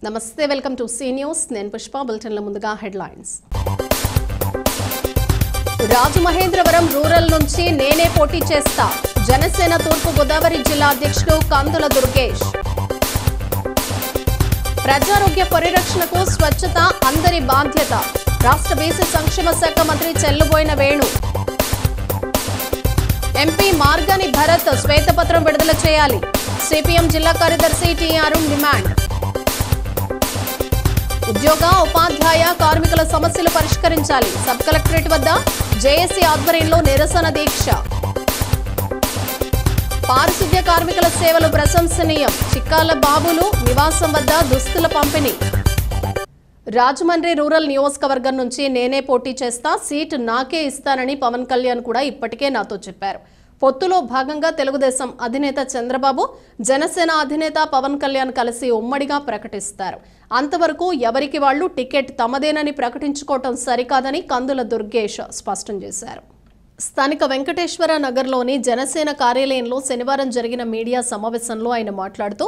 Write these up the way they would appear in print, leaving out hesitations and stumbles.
నమస్తే welcome to C news నేను పుష్ప బులెటిన్ల ముందుగా హెడ్లైన్స్ రాజమహేంద్రవరం రూరల్ నుంచి నేనే పోటీ చేస్తా జనసేన తూర్పు గోదావరి జిల్లా అధ్యక్షుడు కందుల దుర్గేష్ ప్రజారోగ్య పరిరక్షణకు స్వచ్ఛత అందరి బాధ్యత రాష్ట్ర బీసీ సంక్షేమ శాఖ మంత్రి చెల్లుబోయిన వేణు ఎంపీ మార్గాని భరత్ శ్వేతపత్రం విడుదల చేయాలి సిపిఎం జిల్లా కార్యదర్శి టి అరుణ్ డిమాండ్ ఉద్యోగ ఉపాధ్యాయ కార్మికుల సమస్యలు పరిష్కరించాలి సబ్ కలెక్టరేట్ వద్ద జేఏసీ ఆధ్వర్యంలో నిరసన దీక్ష పారిశుద్ధ్య కార్మికుల సేవలు ప్రశంసనీయం చిక్కాల బాబులు నివాసం వద్ద దుస్తుల పంపిణీ రాజమండ్రి రూరల్ నియోజకవర్గం నుంచి నేనే పోటీ చేస్తా సీట్ నాకే ఇస్తానని పవన్ కళ్యాణ్ కూడా ఇప్పటికే నాతో చెప్పారు పొత్తులో భాగంగా తెలుగుదేశం అధినేత చంద్రబాబు జనసేన అధినేత పవన్ కళ్యాణ్ కలిసి ఉమ్మడిగా ప్రకటిస్తారు అంతవరకు ఎవరికి వాళ్లు టికెట్ తమదేనని ప్రకటించుకోవటం సరికాదని కందుల దుర్గేష్ స్పష్టం చేశారు స్థానిక వెంకటేశ్వర నగర్లోని జనసేన కార్యాలయంలో శనివారం జరిగిన మీడియా సమావేశంలో ఆయన మాట్లాడుతూ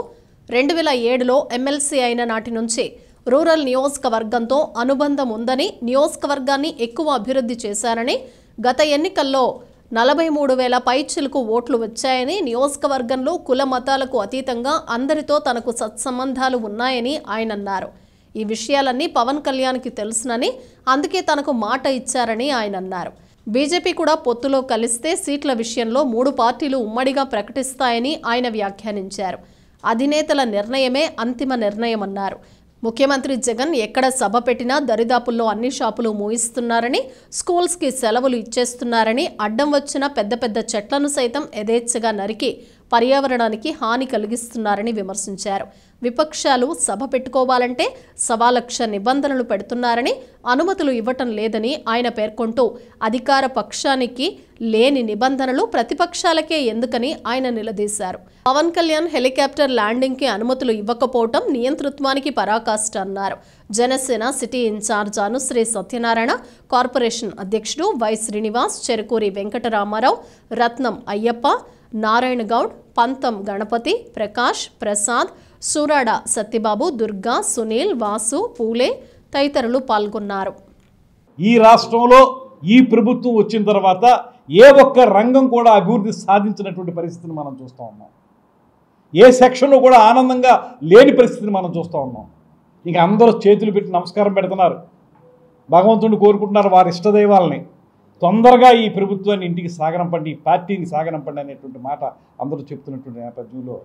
2007లో ఎమ్మెల్సీ అయిన నాటి నుంచి రూరల్ నియోజకవర్గంతో అనుబంధం ఉందని నియోజకవర్గాన్ని ఎక్కువ అభివృద్ధి చేశారని గత ఎన్నికల్లో 43,000 పైచిలకు ఓట్లు వచ్చాయని నియోజకవర్గంలో కుల మతాలకు అతీతంగా అందరితో తనకు సత్సంబంధాలు ఉన్నాయని ఆయన అన్నారు ఈ విషయాలన్నీ పవన్ కళ్యాణ్కి తెలుసునని అందుకే తనకు మాట ఇచ్చారని ఆయన అన్నారు బీజేపీ కూడా పొత్తులో కలిస్తే సీట్ల విషయంలో 3 పార్టీలు ఉమ్మడిగా ప్రకటిస్తాయని ఆయన వ్యాఖ్యానించారు అధినేతల నిర్ణయమే అంతిమ నిర్ణయమన్నారు ముఖ్యమంత్రి జగన్ ఎక్కడ సభ పెట్టినా దరిదాపుల్లో అన్ని షాపులు మూయిస్తున్నారని స్కూల్స్కి సెలవులు ఇచ్చేస్తున్నారని అడ్డం వచ్చిన పెద్ద పెద్ద చెట్లను సైతం యథేచ్ఛగా నరికి పర్యావరణానికి హాని కలిగిస్తున్నారని విమర్శించారు విపక్షాలు సభ పెట్టుకోవాలంటే 1,00,000 నిబంధనలు పెడుతున్నారని అనుమతులు ఇవ్వటం లేదని ఆయన పేర్కొంటూ అధికార పక్షానికి లేని నిబంధనలు ప్రతిపక్షాలకే ఎందుకని ఆయన నిలదీశారు పవన్ కళ్యాణ్ హెలికాప్టర్ ల్యాండింగ్కి అనుమతులు ఇవ్వకపోవటం నియంతృత్వానికి పరాకాష్ట అన్నారు Janasena city in-charge Anusri Satyanarayana corporation అధ్యక్షుడు వై శ్రీనివాస్ చెరుకూరి వెంకటరామారావు రత్నం అయ్యప్ప నారాయణ గౌడ్ పంతం గణపతి ప్రకాష్ ప్రసాద్ సూరాడ సత్యబాబు దుర్గా సునీల్ వాసు పూలే తదితరులు పాల్గొన్నారు ఈ రాష్ట్రంలో ఈ ప్రభుత్వం వచ్చిన తర్వాత ఏ ఒక్క రంగం కూడా అభివృద్ధి సాధించినటువంటి పరిస్థితిని మనం చూస్తూ ఉన్నాం ఏ సెక్షన్లో కూడా ఆనందంగా లేని పరిస్థితిని మనం చూస్తూ ఉన్నాం ఇక అందరూ చేతులు పెట్టి నమస్కారం పెడుతున్నారు భగవంతుడిని కోరుకుంటున్నారు వారి ఇష్టదైవాలని తొందరగా ఈ ప్రభుత్వాన్ని ఇంటికి సాగనంపండి ఈ పార్టీని సాగనంపండి అనేటువంటి మాట అందరూ చెప్తున్నటువంటి నేపథ్యంలో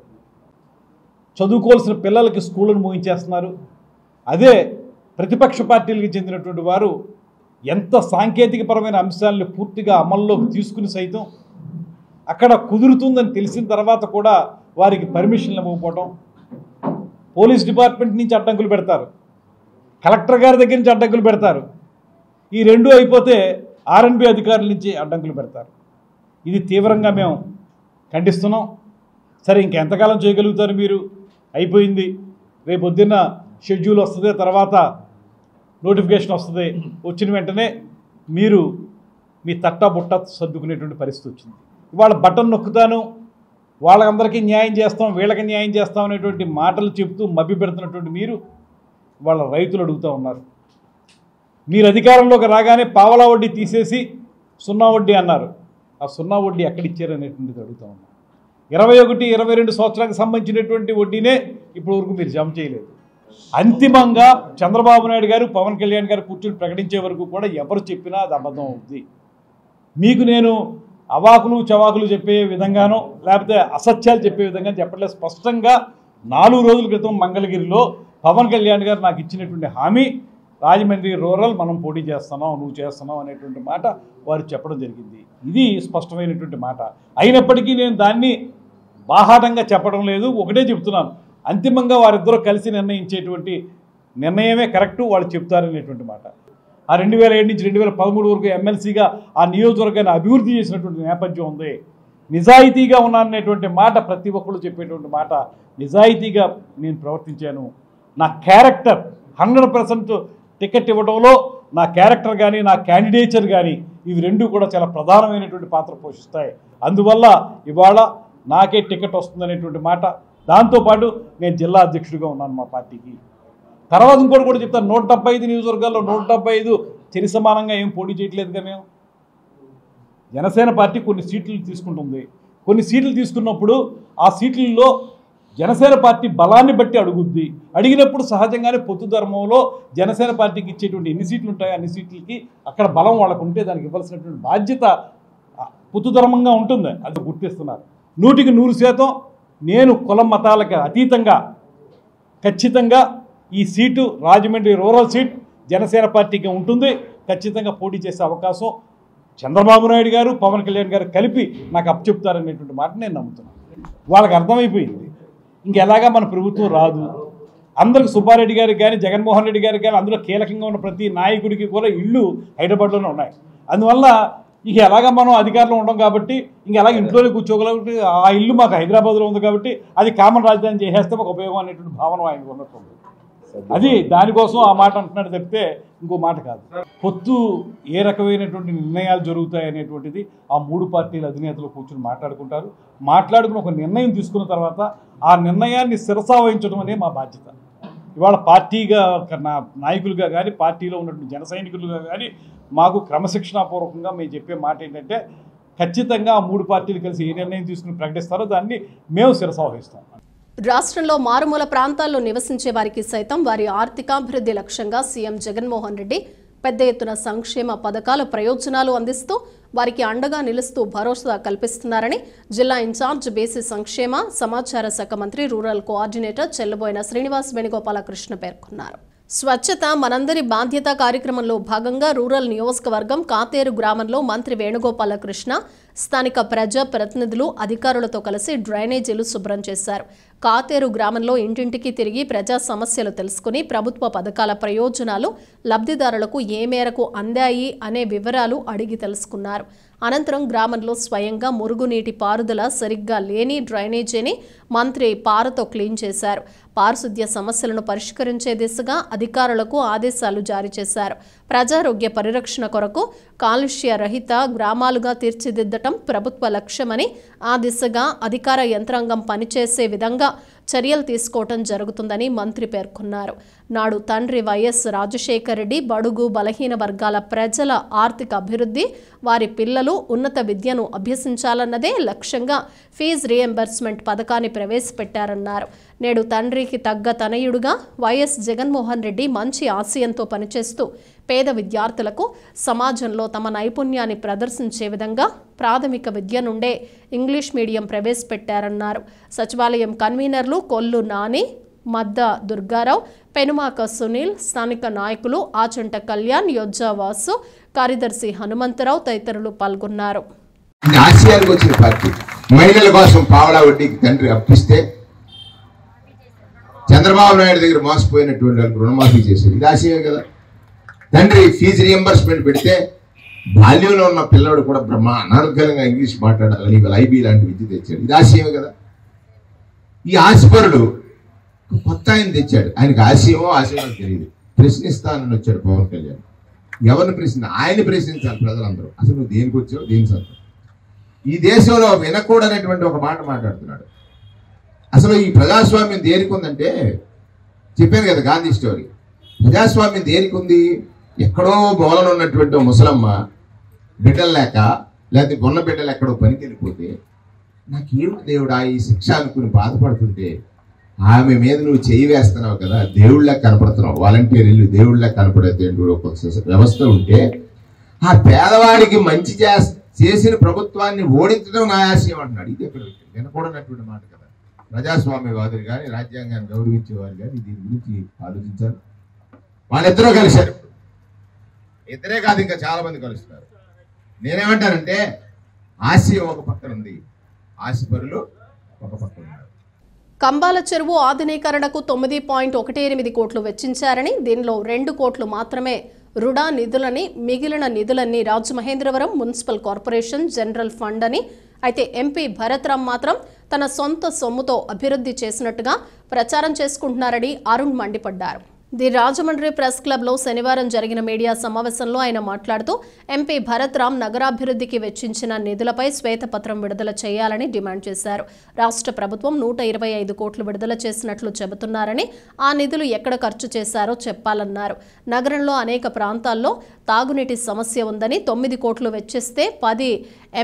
చదువుకోవాల్సిన పిల్లలకి స్కూళ్ళను ముగించేస్తున్నారు అదే ప్రతిపక్ష పార్టీలకు చెందినటువంటి వారు ఎంత సాంకేతికపరమైన అంశాలను పూర్తిగా అమల్లోకి తీసుకుని సైతం అక్కడ కుదురుతుందని తెలిసిన తర్వాత కూడా వారికి పర్మిషన్లు ఇవ్వకపోవడం పోలీస్ డిపార్ట్మెంట్ నుంచి అడ్డంకులు పెడతారు కలెక్టర్ గారి దగ్గర నుంచి అడ్డంకులు పెడతారు ఈ రెండు అయిపోతే ఆర్ఎన్బి అధికారుల నుంచి అడ్డంకులు పెడతారు ఇది తీవ్రంగా మేము ఖండిస్తున్నాం సరే ఇంకెంతకాలం చేయగలుగుతారు మీరు అయిపోయింది రేపు పొద్దున్న షెడ్యూల్ వస్తుంది తర్వాత నోటిఫికేషన్ వస్తుంది వచ్చిన వెంటనే మీరు మీ తట్టా బుట్ట సర్దుకునేటువంటి పరిస్థితి వచ్చింది ఇవాళ బటన్ నొక్కుతాను వాళ్ళందరికీ న్యాయం చేస్తాం వీళ్ళకి న్యాయం చేస్తాం అనేటువంటి మాటలు చెబుతూ మభ్య పెడుతున్నటువంటి మీరు వాళ్ళ రైతులు అడుగుతూ ఉన్నారు మీరు అధికారంలోకి రాగానే పావలా వడ్డీ తీసేసి 0 వడ్డీ అన్నారు ఆ 0 వడ్డీ ఎక్కడిచ్చారు అనేటువంటిది అడుగుతూ ఉన్నారు 21, 22 సంవత్సరాలకు సంబంధించినటువంటి వడ్డీనే ఇప్పటి వరకు మీరు జమ చేయలేదు అంతిమంగా చంద్రబాబు నాయుడు గారు పవన్ కళ్యాణ్ గారు కూర్చొని ప్రకటించే వరకు కూడా ఎవరు చెప్పినా అది అబద్ధం అవుతుంది మీకు నేను అవాకులు చవాకులు చెప్పే విధంగానో లేకపోతే అసత్యాలు చెప్పే విధంగా చెప్పట్లేదు స్పష్టంగా 4 రోజుల క్రితం మంగళగిరిలో పవన్ కళ్యాణ్ గారు నాకు ఇచ్చినటువంటి హామీ రాజమండ్రి రూరల్ మనం పోటీ చేస్తున్నాం నువ్వు చేస్తున్నావు అనేటువంటి మాట వారు చెప్పడం జరిగింది ఇది స్పష్టమైనటువంటి మాట అయినప్పటికీ నేను దాన్ని బాహాటంగా చెప్పడం లేదు ఒకటే చెప్తున్నాను అంతిమంగా వారిద్దరూ కలిసి నిర్ణయించేటువంటి నిర్ణయమే కరెక్టు వాళ్ళు చెప్తారనేటువంటి మాట ఆ 2007 నుంచి 2013 వరకు ఎమ్మెల్సీగా ఆ నియోజకవర్గాన్ని అభివృద్ధి చేసినటువంటి నేపథ్యం ఉంది నిజాయితీగా ఉన్నాననేటువంటి మాట ప్రతి ఒక్కరు చెప్పేటువంటి మాట నిజాయితీగా నేను ప్రవర్తించాను నా క్యారెక్టర్ 100% టికెట్ ఇవ్వడంలో నా క్యారెక్టర్ కానీ నా క్యాండిడేచర్ కానీ ఇవి రెండు కూడా చాలా ప్రధానమైనటువంటి పాత్ర పోషిస్తాయి అందువల్ల ఇవాళ నాకే టికెట్ వస్తుందనేటువంటి మాట దాంతోపాటు నేను జిల్లా అధ్యక్షుడిగా ఉన్నాను మా పార్టీకి తర్వాత ఇంకోటి కూడా చెప్తాను, 175 నియోజకవర్గాల్లో 175 చరి సమానంగా ఏం పోటీ చేయట్లేదుగా మేము. జనసేన పార్టీ కొన్ని సీట్లు తీసుకుంటుంది. కొన్ని సీట్లు తీసుకున్నప్పుడు ఆ సీట్లలో జనసేన పార్టీ బలాన్ని బట్టి అడుగుద్ది. అడిగినప్పుడు సహజంగానే పొత్తు ధర్మంలో జనసేన పార్టీకి ఇచ్చేటువంటి ఎన్ని సీట్లు ఉంటాయో అన్ని సీట్లకి అక్కడ బలం వాళ్ళకు ఉంటే దానికి ఇవ్వాల్సినటువంటి బాధ్యత పొత్తు ధర్మంగా ఉంటుంది. అది గుర్తిస్తున్నారు. 100% నేను కులం మతాలకు అతీతంగా ఖచ్చితంగా ఈ seat Rajahmundry rural seat Janasena పార్టీకి ఉంటుంది. ఖచ్చితంగా పోటీ చేసే అవకాశం చంద్రబాబు నాయుడు గారు, పవన్ కళ్యాణ్ గారు కలిపి నాకు అప్పచెప్తారనేటువంటి మాట నేను నమ్ముతున్నాను. వాళ్ళకి అర్థమైపోయింది ఇంకెలాగా మన ప్రభుత్వం రాదు. అందరికి సుబ్బారెడ్డి గారికి కానీ జగన్మోహన్ రెడ్డి గారికి కానీ అందులో కీలకంగా ఉన్న ప్రతి నాయకుడికి కూడా ఇళ్ళు హైదరాబాద్లోనే ఉన్నాయి. అందువల్ల ఇక ఎలాగ మనం అధికారంలో ఉండం కాబట్టి ఇంక ఎలాగ ఇంట్లోనే కూర్చోగలిగి ఆ ఇల్లు మాకు హైదరాబాద్లో ఉంది కాబట్టి అది కామన్ రాజధాని చేసేస్తే ఒక ఉపయోగం అనేటువంటి భావన ఆయనకు ఉన్నట్టుంది. అది దానికోసం ఆ మాట అంటున్నాడు తప్పితే ఇంకో మాట కాదు. పొత్తు ఏ రకమైనటువంటి నిర్ణయాలు జరుగుతాయి అనేటువంటిది ఆ 3 పార్టీల అధినేతలు కూర్చొని మాట్లాడుకుంటారు. మాట్లాడుకుని ఒక నిర్ణయం తీసుకున్న తర్వాత ఆ నిర్ణయాన్ని శిరసావహించడం అనే మా బాధ్యత. ఇవాళ పార్టీగా నాయకులుగా కానీ పార్టీలో ఉన్నటువంటి జన సైనికులుగా కానీ మాకు క్రమశిక్షణాపూర్వకంగా మేము చెప్పే మాట ఏంటంటే ఖచ్చితంగా ఆ 3 పార్టీలు కలిసి ఏ నిర్ణయం తీసుకుని ప్రకటిస్తారో దాన్ని మేము శిరసావహిస్తాం. రాష్ట్రంలో మారుమూల ప్రాంతాల్లో నివసించే వారికి సైతం వారి ఆర్థికాభివృద్ధి లక్ష్యంగా సీఎం జగన్మోహన్ రెడ్డి పెద్ద ఎత్తున సంక్షేమ పథకాల ప్రయోజనాలు అందిస్తూ వారికి అండగా నిలుస్తూ భరోసా కల్పిస్తున్నారని జిల్లా ఇన్ఛార్జ్ బీసీ సంక్షేమ సమాచార శాఖ మంత్రి రూరల్ కోఆర్డినేటర్ చెల్లబోయిన శ్రీనివాస్ వేణుగోపాలకృష్ణ పేర్కొన్నారు. స్వచ్ఛత మనందరి బాధ్యత కార్యక్రమంలో భాగంగా రూరల్ నియోజకవర్గం కాతేరు గ్రామంలో మంత్రి వేణుగోపాలకృష్ణ స్థానిక ప్రజా ప్రతినిధులు అధికారులతో కలిసి డ్రైనేజీలు శుభ్రం చేశారు. కాతేరు గ్రామంలో ఇంటింటికి తిరిగి ప్రజా సమస్యలు తెలుసుకుని ప్రభుత్వ పథకాల ప్రయోజనాలు లబ్ధిదారులకు ఏ మేరకు అందాయి అనే వివరాలు అడిగి తెలుసుకున్నారు. అనంతరం గ్రామంలో స్వయంగా మురుగునీటి పారుదల సరిగ్గా లేని డ్రైనేజీని మంత్రి పారతో క్లీన్ చేశారు. పారిశుద్ధ్య సమస్యలను పరిష్కరించే దిశగా అధికారులకు ఆదేశాలు జారీ చేశారు. ప్రజారోగ్య పరిరక్షణ కొరకు కాలుష్య రహిత గ్రామాలుగా తీర్చిదిద్దటం ప్రభుత్వ లక్ష్యమని ఆ దిశగా అధికార యంత్రాంగం పనిచేసే విధంగా చర్యలు తీసుకోవటం జరుగుతుందని మంత్రి పేర్కొన్నారు. నాడు తండ్రి వైఎస్ రాజశేఖర రెడ్డి బడుగు బలహీన వర్గాల ప్రజల ఆర్థిక అభివృద్ధి, వారి పిల్లలు ఉన్నత విద్యను అభ్యసించాలన్నదే లక్ష్యంగా ఫీజు రీఎంబర్స్మెంట్ పథకాన్ని ప్రవేశపెట్టారన్నారు. నేడు తండ్రికి తగ్గ తనయుడుగా వైఎస్ జగన్మోహన్ రెడ్డి మంచి ఆశయంతో పనిచేస్తూ పేద విద్యార్థులకు సమాజంలో తమ నైపుణ్యాన్ని ప్రదర్శించే విధంగా ప్రాథమిక విద్య నుండే ఇంగ్లీష్ మీడియం ప్రవేశపెట్టారన్నారు. సచివాలయం కన్వీనర్లు కొల్లు నాని, మద్ద దుర్గారావు, పెనుమాక సునీల్, స్థానిక నాయకులు ఆచంట కళ్యాణ్, యొజ్జా వాసు, కార్యదర్శి హనుమంతరావు తదితరులు పాల్గొన్నారు. మహిళల కోసం పావలా వడ్డీకి తండ్రి అప్పిస్తే చంద్రబాబు నాయుడు దగ్గర మోసపోయినటువంటి వాళ్ళకి రుణమాఫీ చేశారు. ఇది ఆశయమే కదా. తండ్రి ఫీజు రియంబర్స్మెంట్ పెడితే బాల్యంలో ఉన్న పిల్లవాడు కూడా అనర్గళంగా ఇంగ్లీష్ మాట్లాడాలని ఇవాళ ఐబీ లాంటి విద్య తెచ్చాడు. ఇది ఆశయమే కదా. ఈ ఆశపరుడు కొత్త ఆయన తెచ్చాడు. ఆయనకు ఆశయమో తెలియదు. ప్రశ్నిస్తానని వచ్చాడు పవన్ కళ్యాణ్. ఎవరిని ఆయన ప్రశ్నించాలి ప్రజలందరూ. అసలు నువ్వు దేనికి వచ్చావు, దేని సంతం. ఈ దేశంలో వినకూడనటువంటి ఒక మాట మాట్లాడుతున్నాడు. అసలు ఈ ప్రజాస్వామ్యం దేనికి ఉందంటే, చెప్పాను కదా గాంధీ స్టోరీ. ప్రజాస్వామ్యం దేనికి ఉంది? ఎక్కడో మూలన ఉన్నటువంటి ముసలమ్మ బిడ్డలు లేక లేకపోతే గొన్న బిడ్డలు ఎక్కడో పనికి వెళ్ళిపోతే నాకేమిటి దేవుడా ఈ శిక్ష అనుకుని బాధపడుతుంటే ఆమె మీద నువ్వు చేయి వేస్తున్నావు కదా, దేవుళ్ళకి కనపడుతున్నావు. వాలంటీర్ ఇల్లు దేవుళ్ళకి కనపడేది ఒక వ్యవస్థ ఉంటే ఆ పేదవాడికి మంచి చేసిన ప్రభుత్వాన్ని ఓడించడం నా ఆశయం అంటున్నాడు. ఇది ఎక్కడ వినకూడనటువంటి మాట కదా. ప్రజాస్వామ్యవాదులు కానీ రాజ్యాంగాన్ని గౌరవించేవారు కానీ దీని గురించి ఆలోచించారు. వాళ్ళిద్దరూ కలిశారు. ఇద్దరే కాదు, ఇంకా చాలా మంది కలుస్తున్నారు. నేనేమంటానంటే ఆశయం ఒక పక్కన ఉంది, ఆశపరులు ఒక పక్కన ఉన్నారు. కంబాల చెరువు ఆధునీకరణకు 9.18 కోట్లు వెచ్చించారని, దీనిలో 2 కోట్లు మాత్రమే రుడా నిధులని, మిగిలిన నిధులన్నీ Rajamahendravaram municipal corporation general fund అని. అయితే ఎంపీ భరత్రామ్ మాత్రం తన సొంత సొమ్ముతో అభివృద్ధి చేసినట్టుగా ప్రచారం చేసుకుంటున్నారని అరుణ్ మండిపడ్డారు. ది రాజమండ్రి ప్రెస్ క్లబ్లో శనివారం జరిగిన మీడియా సమావేశంలో ఆయన మాట్లాడుతూ ఎంపీ భరత్ రామ్ నగరాభివృద్ధికి వెచ్చించిన నిధులపై శ్వేతపత్రం విడుదల చేయాలని డిమాండ్ చేశారు. రాష్ట్ర ప్రభుత్వం 125 కోట్లు విడుదల చేసినట్లు చెబుతున్నారని, ఆ నిధులు ఎక్కడ ఖర్చు చేశారో చెప్పాలన్నారు. నగరంలో అనేక ప్రాంతాల్లో తాగునీటి సమస్య ఉందని 9 కోట్లు వెచ్చిస్తే 10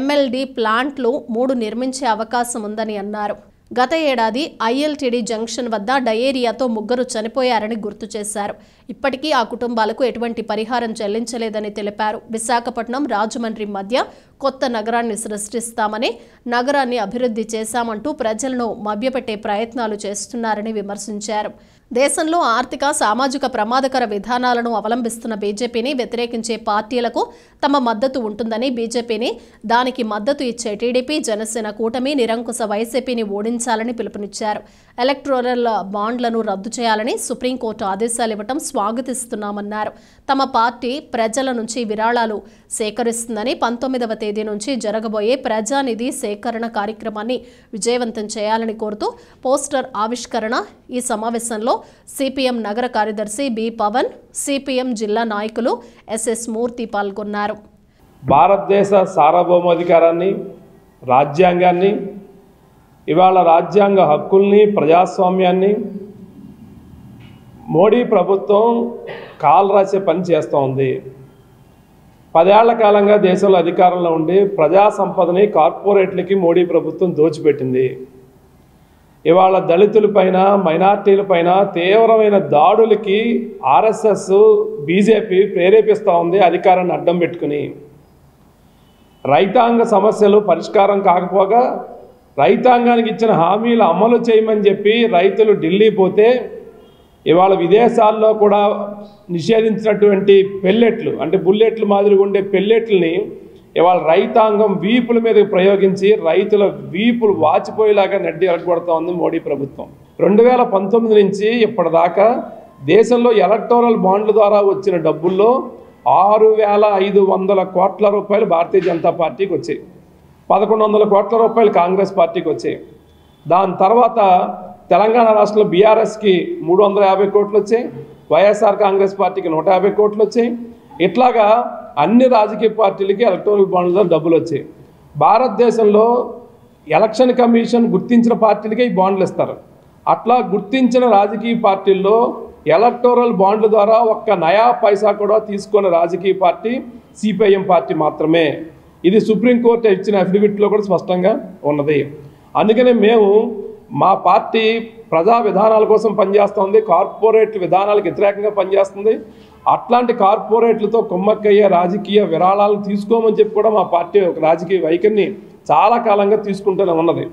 MLD ప్లాంట్లు 3 నిర్మించే అవకాశం ఉందని అన్నారు. గత ఏడాది ILTD జంక్షన్ వద్ద డయేరియాతో 3 చనిపోయారని గుర్తు చేశారు. ఇప్పటికీ ఆ కుటుంబాలకు ఎటువంటి పరిహారం చెల్లించలేదని తెలిపారు. విశాఖపట్నం, రాజమండ్రి మధ్య కొత్త నగరాన్ని సృష్టిస్తామని, నగరాన్ని అభివృద్ధి చేశామంటూ ప్రజలను మభ్యపెట్టే ప్రయత్నాలు చేస్తున్నారని విమర్శించారు. దేశంలో ఆర్థిక, సామాజిక ప్రమాదకర విధానాలను అవలంబిస్తున్న బీజేపీని వ్యతిరేకించే పార్టీలకు తమ మద్దతు ఉంటుందని, బీజేపీని, దానికి మద్దతు ఇచ్చే టీడీపీ, జనసేన కూటమి నిరంకుశ వైసీపీని ఓడించాలని పిలుపునిచ్చారు. ఎలక్టోరల్ బాండ్లను రద్దు చేయాలని సుప్రీంకోర్టు ఆదేశాలు ఇవ్వడం స్వాగతిస్తున్నామన్నారు. తమ పార్టీ ప్రజల నుంచి విరాళాలు సేకరిస్తుందని, 19వ తేదీ నుంచి జరగబోయే ప్రజానిధి సేకరణ కార్యక్రమాన్ని విజయవంతం చేయాలని కోరుతూ పోస్టర్ ఆవిష్కరణ ఈ సమావేశంలో సిపిఎం నగర కార్యదర్శి బి పవన్, సిపిఎం జిల్లా నాయకులు SS మూర్తి పాల్గొన్నారు. భారతదేశ సార్వభౌమాధికారాన్ని, రాజ్యాంగాన్ని, ఇవాళ రాజ్యాంగ హక్కుల్ని, ప్రజాస్వామ్యాన్ని మోడీ ప్రభుత్వం కాలు రాసే పని చేస్తూ ఉంది. 10 ఏళ్ల కాలంగా దేశంలో అధికారంలో ఉండి ప్రజా సంపదని కార్పొరేట్లకి మోడీ ప్రభుత్వం దోచిపెట్టింది. ఇవాళ దళితులపైన, మైనార్టీలపైన తీవ్రమైన దాడులకి RSS, బీజేపీ ప్రేరేపిస్తూ ఉంది అధికారాన్ని అడ్డం పెట్టుకుని. రైతాంగ సమస్యలు పరిష్కారం కాకపోగా రైతాంగానికి ఇచ్చిన హామీలు అమలు చేయమని చెప్పి రైతులు ఢిల్లీ పోతే ఇవాళ విదేశాల్లో కూడా నిషేధించినటువంటి పెల్లెట్లు, అంటే బుల్లెట్లు మాదిరిగా ఉండే పెల్లెట్లని ఇవాళ రైతాంగం వీపుల మీద ప్రయోగించి రైతుల వీపులు వాచిపోయేలాగా నెడ్డి ఎరగొడతా ఉంది మోడీ ప్రభుత్వం. 2019 నుంచి ఇప్పటిదాకా దేశంలో ఎలక్టోరల్ బాండ్ల ద్వారా వచ్చిన డబ్బుల్లో 6,500 కోట్ల రూపాయలు భారతీయ జనతా పార్టీకి వచ్చాయి, 1,100 కోట్ల రూపాయలు కాంగ్రెస్ పార్టీకి వచ్చాయి. దాని తర్వాత తెలంగాణ రాష్ట్రంలో బీఆర్ఎస్కి 350 కోట్లు వచ్చాయి, వైఎస్ఆర్ కాంగ్రెస్ పార్టీకి 150 కోట్లు వచ్చాయి. ఇట్లాగా అన్ని రాజకీయ పార్టీలకి ఎలక్టోరల్ బాండ్ల డబ్బులు వచ్చాయి. భారతదేశంలో ఎలక్షన్ కమిషన్ గుర్తించిన పార్టీలకే ఈ బాండ్లు ఇస్తారు. అట్లా గుర్తించిన రాజకీయ పార్టీల్లో ఎలక్టోరల్ బాండ్ల ద్వారా ఒక్క నయా పైసా కూడా తీసుకున్న రాజకీయ పార్టీ సిపిఐఎం పార్టీ మాత్రమే. ఇది సుప్రీంకోర్టు ఇచ్చిన అఫిడవిట్లో కూడా స్పష్టంగా ఉన్నది. అందుకనే మేము మా పార్టీ ప్రజా విధానాల కోసం పనిచేస్తుంది, కార్పొరేట్ విధానాలకు వ్యతిరేకంగా పనిచేస్తుంది. అట్లాంటి కార్పొరేట్లతో కుమ్మక్కయ్యే రాజకీయ విరాళాలను తీసుకోమని చెప్పి కూడా మా పార్టీ ఒక రాజకీయ వైఖరిని చాలా కాలంగా తీసుకుంటూనే ఉన్నది.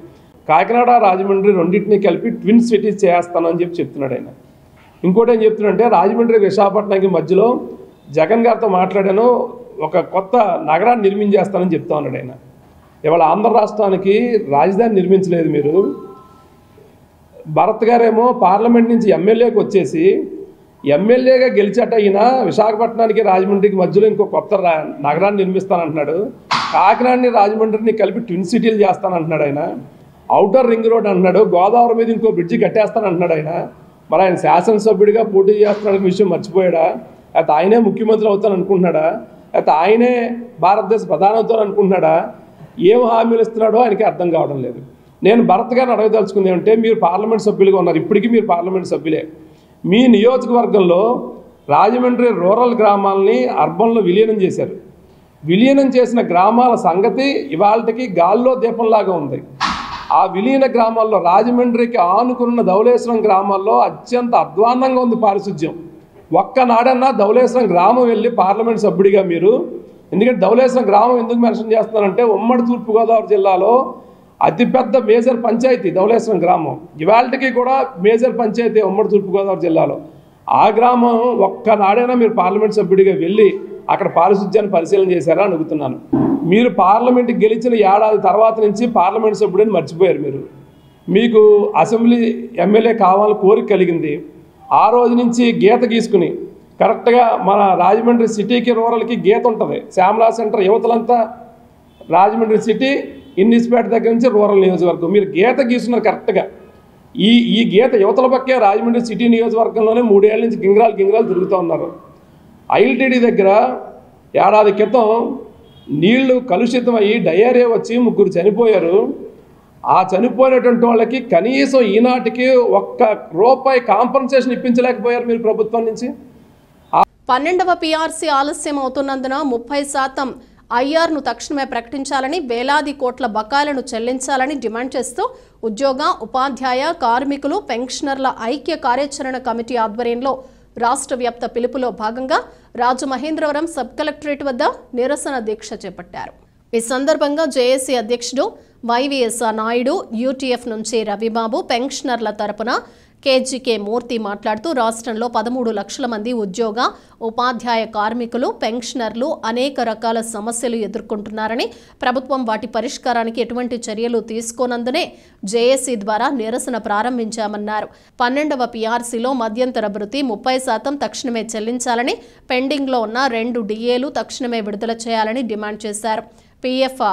కాకినాడ, రాజమండ్రి రెండింటినీ కలిపి ట్విన్ సిటీస్ చేస్తానని చెప్పి చెప్తున్నాడు ఆయన. ఇంకోటి ఏం చెప్తున్నాడంటే రాజమండ్రి, విశాఖపట్నానికి మధ్యలో జగన్ గారితో మాట్లాడాను, ఒక కొత్త నగరాన్ని నిర్మించేస్తానని చెప్తా ఉన్నాడు ఆయన. ఇవాళ ఆంధ్ర రాష్ట్రానికి రాజధాని నిర్మించలేదు మీరు. భరత్ గారేమో పార్లమెంట్ నుంచి ఎమ్మెల్యేకి వచ్చేసి ఎమ్మెల్యేగా గెలిచాట ఈయన విశాఖపట్నానికి, రాజమండ్రికి మధ్యలో ఇంకో కొత్త నగరాన్ని నిర్మిస్తానంటున్నాడు. కాకినాడని, రాజమండ్రిని కలిపి ట్విన్ సిటీలు చేస్తానంటున్నాడు ఆయన. ఔటర్ రింగ్ రోడ్ అంటున్నాడు, గోదావరి మీద ఇంకో బ్రిడ్జి కట్టేస్తానంటున్నాడు ఆయన. మరి ఆయన శాసనసభ్యుడిగా పోటీ చేస్తున్నాడు విషయం మర్చిపోయాడా? అయితే ఆయనే ముఖ్యమంత్రి అవుతాను అనుకుంటున్నాడా? అయితే ఆయనే భారతదేశ ప్రధాని అవుతాను అనుకుంటున్నాడా? ఏం హామీలు ఇస్తున్నాడో ఆయనకి అర్థం కావడం లేదు. నేను భరత్ గారిని అడగదలుచుకుంది ఏమంటే, మీరు పార్లమెంట్ సభ్యులుగా ఉన్నారు, ఇప్పటికీ మీరు పార్లమెంట్ సభ్యులే. మీ నియోజకవర్గంలో రాజమండ్రి రూరల్ గ్రామాలని అర్బన్లో విలీనం చేశారు. విలీనం చేసిన గ్రామాల సంగతి ఇవాళకి గాల్లో దీపంలాగా ఉంది. ఆ విలీన గ్రామాల్లో రాజమండ్రికి ఆనుకున్న ధవళేశ్వరం గ్రామాల్లో అత్యంత అధ్వాన్నంగా ఉంది పారిశుధ్యం. ఒక్కనాడన్నా ధవళేశ్వరం గ్రామం వెళ్ళి పార్లమెంట్ సభ్యుడిగా మీరు, ఎందుకంటే ధవళేశ్వరం గ్రామం ఎందుకు మెన్షన్ చేస్తున్నారంటే ఉమ్మడి తూర్పుగోదావరి జిల్లాలో అతిపెద్ద మేజర్ పంచాయతీ ధవళేశ్వరం గ్రామం. ఇవాళకి కూడా మేజర్ పంచాయతీ ఉమ్మడి తూర్పుగోదావరి జిల్లాలో. ఆ గ్రామం ఒక్కనాడైనా మీరు పార్లమెంట్ సభ్యుడిగా వెళ్ళి అక్కడ పారిశుధ్యాన్ని పరిశీలన చేశారా అని అడుగుతున్నాను. మీరు పార్లమెంట్కి గెలిచిన ఏడాది తర్వాత నుంచి పార్లమెంట్ సభ్యుడిని మర్చిపోయారు. మీకు అసెంబ్లీ ఎమ్మెల్యే కావాలని కోరిక కలిగింది. ఆ రోజు నుంచి గీత గీసుకుని కరెక్ట్గా మన రాజమండ్రి సిటీకి, రూరల్కి గీత ఉంటుంది. శ్యామలా సెంటర్ యువతలంతా రాజమండ్రి సిటీ, ఇన్నిస్పేట దగ్గర నుంచి రూరల్ నియోజకవర్గం మీరు గీత గీసున్నారు కరెక్ట్గా. ఈ గీత యువతల పక్కే రాజమండ్రి సిటీ నియోజకవర్గంలోనే 3 ఏళ్ల నుంచి గింగ్రాలు తిరుగుతూ ఉన్నారు. ఐఎల్టీడీ దగ్గర ఏడాది క్రితం నీళ్లు కలుషితమయ్యి డయేరియా వచ్చి 3 చనిపోయారు. ఆ చనిపోయినటువంటి వాళ్ళకి కనీసం ఈనాటికి ₹1 కాంపన్సేషన్ ఇప్పించలేకపోయారు మీరు ప్రభుత్వం నుంచి. 12వ పీఆర్సీ ఆలస్యం అవుతున్నందున 30% ఐఆర్ను తక్షణమే ప్రకటించాలని, వేలాది కోట్ల బకాయిలను చెల్లించాలని డిమాండ్ చేస్తూ ఉద్యోగ, ఉపాధ్యాయ, కార్మికులు, పెన్షనర్ల ఐక్య కార్యాచరణ కమిటీ ఆధ్వర్యంలో రాష్ట్ర వ్యాప్త పిలుపులో భాగంగా రాజమహేంద్రవరం సబ్ కలెక్టరేట్ వద్ద నిరసన దీక్ష చేపట్టారు. ఈ సందర్భంగా జేఏసీ అధ్యక్షుడు వైవీఎస్ నాయుడు, యూటీఎఫ్ నుంచి రవిబాబు, పెన్షనర్ల తరపున కేజీకే మూర్తి మాట్లాడుతూ రాష్ట్రంలో 13 లక్షల మంది ఉద్యోగ, ఉపాధ్యాయ కార్మికులు, పెన్షనర్లు అనేక రకాల సమస్యలు ఎదుర్కొంటున్నారని, ప్రభుత్వం వాటి పరిష్కారానికి ఎటువంటి చర్యలు తీసుకోనందునే జేఏసీ ద్వారా నిరసన ప్రారంభించామన్నారు. 12వ పీఆర్సీలో మధ్యంతర భృతి 30% తక్షణమే చెల్లించాలని, పెండింగ్లో ఉన్న 2 డిఏలు తక్షణమే విడుదల చేయాలని డిమాండ్ చేశారు. పీఎఫ్,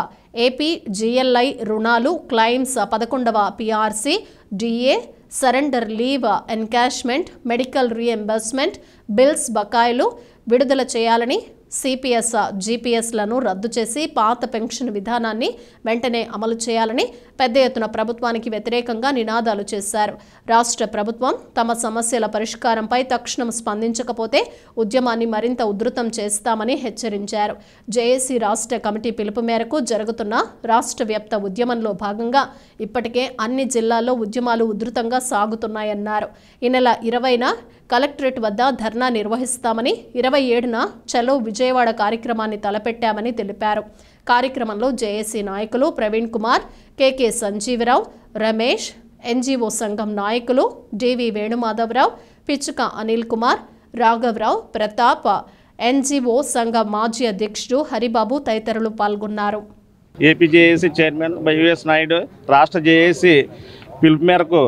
ఏపీ, జీఎల్ఐ రుణాలు, క్లైమ్స్, 11వ PRC, DA, surrender leave, encashment, medical reimbursement, bills బకాయిలు విడుదల చేయాలని, సిపిఎస్, జీపీఎస్లను రద్దు చేసి పాత పెన్షన్ విధానాన్ని వెంటనే అమలు చేయాలని పెద్ద ఎత్తున ప్రభుత్వానికి వ్యతిరేకంగా నినాదాలు చేశారు. రాష్ట్ర ప్రభుత్వం తమ సమస్యల పరిష్కారంపై తక్షణం స్పందించకపోతే ఉద్యమాన్ని మరింత ఉధృతం చేస్తామని హెచ్చరించారు. జేఏసీ రాష్ట్ర కమిటీ పిలుపు మేరకు జరుగుతున్న రాష్ట్ర వ్యాప్త ఉద్యమంలో భాగంగా ఇప్పటికే అన్ని జిల్లాల్లో ఉద్యమాలు ఉధృతంగా సాగుతున్నాయన్నారు. ఈ నెల 20న కలెక్టరేట్ వద్ద ధర్నా నిర్వహిస్తామని, 27న చలో విజయవాడ కార్యక్రమాన్ని తలపెట్టామని తెలిపారు. కార్యక్రమంలో జేఏసీ నాయకులు ప్రవీణ్ కుమార్, కేకే సంజీవరావు, రమేష్, ఎన్జీఓ సంఘం నాయకులు డివి వేణుమాధవరావు, పిచ్చుక అనిల్ కుమార్, రాఘవరావు, ప్రతాప్, ఎన్జీఓ సంఘ మాజీ అధ్యక్షుడు హరిబాబు తదితరులు పాల్గొన్నారు. AP JAC chairman YVS Naidu రాష్ట్ర జేఏసీ పిలుపు మేరకు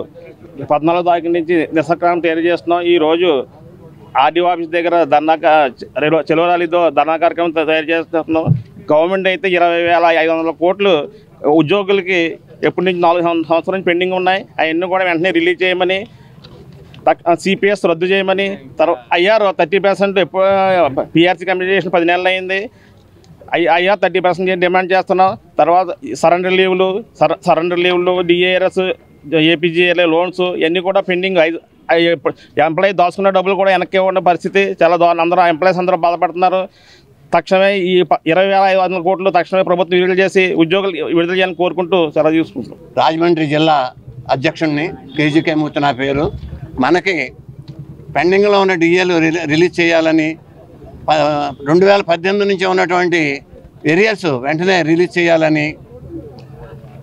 14వ తారీఖు నుంచి నిరసన తెలియజేస్తున్నాం. ఈరోజు ఆర్డీఓ ఆఫీస్ దగ్గర చెలో ర్యాలీతో ధర్నా కార్యక్రమం తయారు చేస్తున్నాం. గవర్నమెంట్ అయితే 20,500 కోట్లు ఉద్యోగులకి ఎప్పటి నుంచి 4 సంవత్సరాల నుంచి పెండింగ్ ఉన్నాయి. అవన్నీ కూడా వెంటనే రిలీజ్ చేయమని, సిపిఎస్ రద్దు చేయమని, ఐఆర్ 30% పీఆర్సీ కంప్లీట్ చేసిన 10 నెలలు అయింది. ఐఆర్ 30% డిమాండ్ చేస్తున్నాం. తర్వాత సరెండర్ లీవ్లు, డిఏఆర్ఎస్, ఏపీజీఎల్ఏ లోన్స్ ఇవన్నీ కూడా పెండింగ్. ఎంప్లాయీ దాచుకున్న డబ్బులు కూడా వెనక్కి ఇవ్వడం పరిస్థితి చాలా అందరూ ఎంప్లాయీస్ అందరూ బాధపడుతున్నారు. తక్షణమే ఈ 20,500 కోట్లు తక్షణమే ప్రభుత్వం విడుదల చేసి ఉద్యోగులు విడుదల చేయాలని కోరుకుంటూ చాలా చూసుకుంటున్నాం. రాజమండ్రి జిల్లా అధ్యక్షుడిని కేజీకే మూర్తి నా పేరు. మనకి పెండింగ్లో ఉన్న డిఏలు రిలీజ్ చేయాలని, 2018 నుంచి ఉన్నటువంటి ఏరియాస్ వెంటనే రిలీజ్ చేయాలని,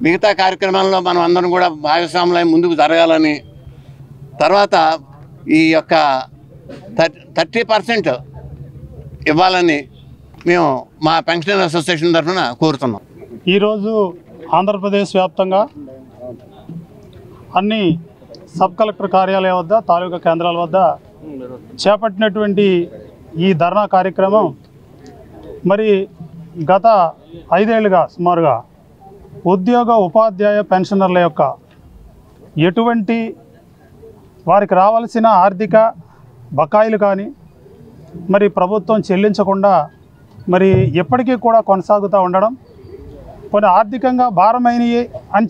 మిగతా కార్యక్రమాల్లో మనం అందరం కూడా భాగస్వాములై ముందుకు జరగాలని, తర్వాత ఈ యొక్క 30% ఇవ్వాలని మేము మా పెన్షనర్ అసోసియేషన్ తరఫున కోరుతున్నాం. ఈరోజు ఆంధ్రప్రదేశ్ వ్యాప్తంగా అన్ని సబ్ కలెక్టర్ కార్యాలయం వద్ద, తాలూకా కేంద్రాల వద్ద చేపట్టినటువంటి ఈ ధర్నా కార్యక్రమం మరి గత 5 ఏళ్లుగా సుమారుగా ఉద్యోగ, ఉపాధ్యాయ, పెన్షనర్ల యొక్క ఎటువంటి వారికి రావాల్సిన ఆర్థిక బకాయిలు కానీ మరి ప్రభుత్వం చెల్లించకుండా మరి ఎప్పటికీ కూడా కొనసాగుతూ ఉండడం, కొన్ని ఆర్థికంగా భారమైనవి అని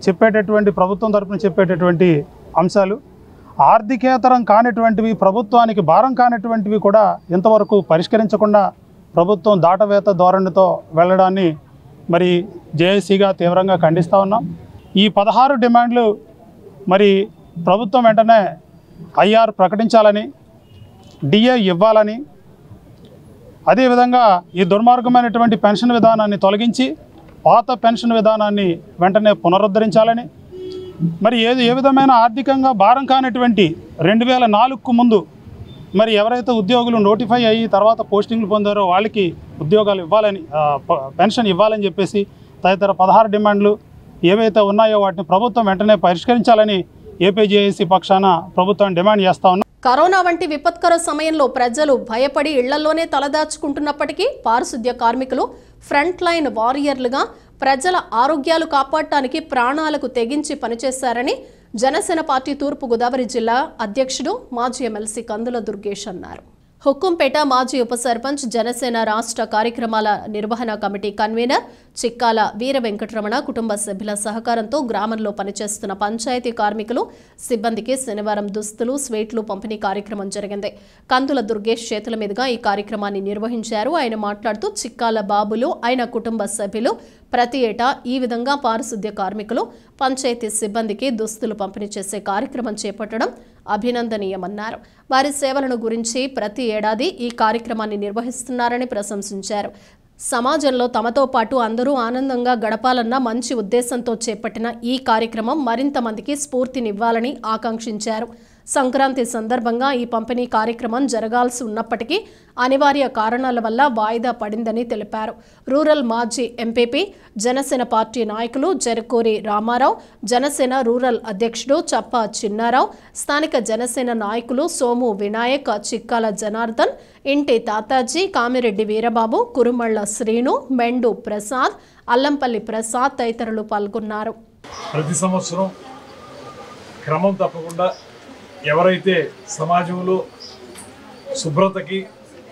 చెప్పేటటువంటి ప్రభుత్వం తరఫున చెప్పేటటువంటి అంశాలు, ఆర్థికేతరం కానిటువంటివి, ప్రభుత్వానికి భారం కానిటువంటివి కూడా ఇంతవరకు పరిష్కరించకుండా ప్రభుత్వం దాటవేత ధోరణితో వెళ్ళడాన్ని మరి జేఏసీగా తీవ్రంగా ఖండిస్తూ ఉన్నాం. ఈ 16 డిమాండ్లు మరి ప్రభుత్వం వెంటనే ఐఆర్ ప్రకటించాలని, డిఏ ఇవ్వాలని, అదేవిధంగా ఈ దుర్మార్గమైనటువంటి పెన్షన్ విధానాన్ని తొలగించి పాత పెన్షన్ విధానాన్ని వెంటనే పునరుద్ధరించాలని, మరి ఏ విధమైన ఆర్థికంగా భారం కానిటువంటి 2004కు ముందు మరి ఎవరైతే ఉద్యోగులు నోటిఫై అయ్యి తర్వాత పోస్టింగ్లు పొందారో వాళ్ళకి ఉద్యోగాలు ఇవ్వాలని, పెన్షన్ ఇవ్వాలని చెప్పేసి తదితర 16 డిమాండ్లు ఏవైతే ఉన్నాయో వాటిని ప్రభుత్వం వెంటనే పరిష్కరించాలని ఏపీజేఏసీ పక్షాన ప్రభుత్వం డిమాండ్ చేస్తా ఉన్నాం. కరోనా వంటి విపత్కర సమయంలో ప్రజలు భయపడి ఇళ్లలోనే తలదాచుకుంటున్నప్పటికీ పారిశుద్ధ్య కార్మికులు ఫ్రంట్ లైన్ వారియర్లుగా ప్రజల ఆరోగ్యాలు కాపాడటానికి ప్రాణాలకు తెగించి పనిచేశారని జనసేన పార్టీ తూర్పుగోదావరి జిల్లా అధ్యక్షుడు మాజీ ఎమ్మెల్సీ కందుల దుర్గేష్ అన్నారు. హుక్కుంపేట మాజీ ఉప సర్పంచ్ జనసేన రాష్ట్ర కార్యక్రమాల నిర్వహణ కమిటీ కన్వీనర్ చిక్కాల వీర వెంకటరమణ కుటుంబ సభ్యుల సహకారంతో గ్రామంలో పనిచేస్తున్న పంచాయతీ కార్మికులు సిబ్బందికి శనివారం దుస్తులు స్వీట్లు పంపిణీ కార్యక్రమం జరిగింది. కందుల దుర్గేష్ చేతుల మీదుగా ఈ కార్యక్రమాన్ని నిర్వహించారు. ఆయన మాట్లాడుతూ చిక్కాల బాబులు ఆయన కుటుంబ సభ్యులు ప్రతి ఏటా ఈ విధంగా పారిశుద్ధ్య కార్మికులు పంచాయతీ సిబ్బందికి దుస్తులు పంపిణీ చేసే కార్యక్రమం చేపట్టడం అభినందనీయమన్నారు. వారి సేవలను గురించి ప్రతి ఏడాది ఈ కార్యక్రమాన్ని నిర్వహిస్తున్నారని ప్రశంసించారు. సమాజంలో తమతో పాటు అందరూ ఆనందంగా గడపాలన్న మంచి ఉద్దేశంతో చేపట్టిన ఈ కార్యక్రమం మరింత మందికి స్ఫూర్తినివ్వాలని ఆకాంక్షించారు. సంక్రాంతి సందర్భంగా ఈ పంపిణీ కార్యక్రమం జరగాల్సి ఉన్నప్పటికీ అనివార్య కారణాల వల్ల వాయిదా పడిందని తెలిపారు. రూరల్ మాజీ ఎంపీపీ జనసేన పార్టీ నాయకులు జరకూరి రామారావు, జనసేన రూరల్ అధ్యక్షుడు చప్ప చిన్నారావు, స్థానిక జనసేన నాయకులు సోము వినాయక్, చిక్కాల జనార్దన్, ఇంటి తాతాజీ, కామిరెడ్డి వీరబాబు, కురుమళ్ల శ్రీను, మెండు ప్రసాద్, అల్లంపల్లి ప్రసాద్ తదితరులు పాల్గొన్నారు. ప్రతి సంవత్సరం క్రమం తప్పకుండా ఎవరైతే సమాజంలో శుభ్రతకి